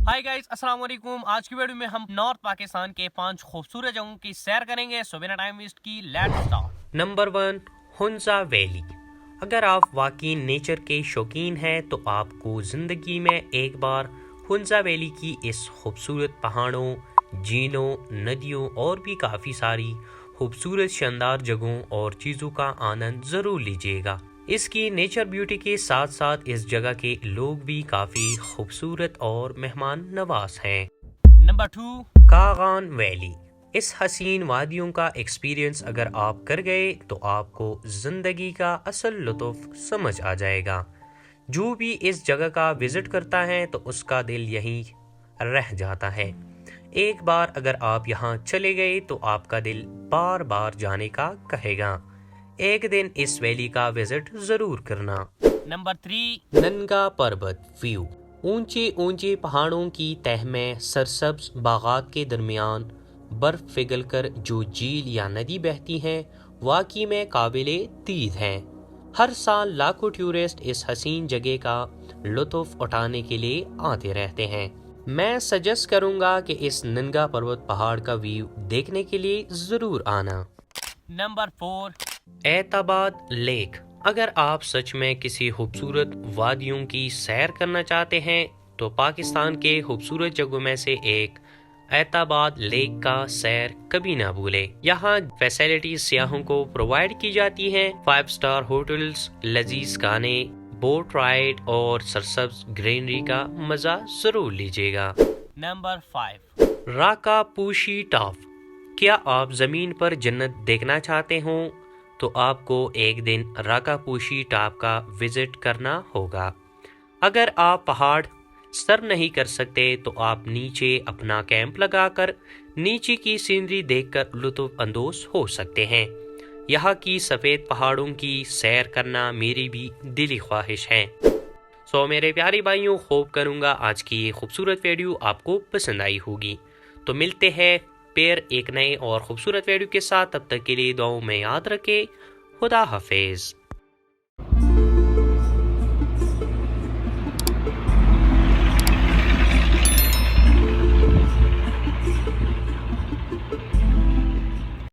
Hi guys, अस्सलाम वालेकुम। आज की वीडियो में हम नॉर्थ पाकिस्तान के 5 खूबसूरत जगहों की सैर करेंगे। सो बिना टाइम वेस्ट की let's start. Number 1, Hunza valley. अगर आप वाकई नेचर के शौकीन हैं तो आपको ज़िंदगी में एक बार हुंजा वैली की इस खूबसूरत पहाड़ों, झीलों, नदियों और भी काफ़ी सारी खूबसूरत शानदार जगहों और चीज़ों का आनंद ज़रूर लीजिएगा। इसकी नेचर ब्यूटी के साथ साथ इस जगह के लोग भी काफ़ी खूबसूरत और मेहमान नवाज हैं। Number 2, Kaghan valley. इस हसीन वादियों का एक्सपीरियंस अगर आप कर गए तो आपको जिंदगी का असल लुत्फ समझ आ जाएगा। जो भी इस जगह का विजिट करता है तो उसका दिल यहीं रह जाता है। एक बार अगर आप यहाँ चले गए तो आपका दिल बार बार जाने का कहेगा। एक दिन इस वैली का विजिट जरूर करना। नंबर 3, नंगा पर्वत व्यू। ऊंचे ऊंचे पहाड़ों की तह में सरसब्ज बागात के दरमियान बर्फ पिघलकर जो झील या नदी बहती हैं वाकई में काबिले दीद हैं। हर साल लाखों टूरिस्ट इस हसीन जगह का लुत्फ उठाने के लिए आते रहते हैं। मैं सजेस्ट करूंगा कि इस नंगा पर्वत पहाड़ का व्यू देखने के लिए जरूर आना। Number 4, Etabad lake. अगर आप सच में किसी खूबसूरत वादियों की सैर करना चाहते हैं तो पाकिस्तान के खूबसूरत जगहों में से एक एताबाद लेक का सैर कभी ना भूले। यहाँ फैसिलिटीज सियाहों को प्रोवाइड की जाती हैं। 5 स्टार होटल्स, लजीज खाने, बोट राइड और सरसब्ज ग्रीनरी का मजा जरूर लीजिएगा। नंबर 5, राका पूशी टॉप। क्या आप जमीन पर जन्नत देखना चाहते हो तो आपको एक दिन राकापूशी टॉप का विजिट करना होगा। अगर आप पहाड़ सर नहीं कर सकते तो आप नीचे अपना कैंप लगाकर नीचे की सीनरी देखकर लुत्फ अंदोज हो सकते हैं। यहाँ की सफ़ेद पहाड़ों की सैर करना मेरी भी दिली ख्वाहिश है। सो मेरे प्यारे भाइयों, होप करूँगा आज की ये खूबसूरत वीडियो आपको पसंद आई होगी। तो मिलते हैं फिर एक नए और खूबसूरत वीडियो के साथ। तब तक के लिए दुआओं में याद रखें। खुदा हाफिज।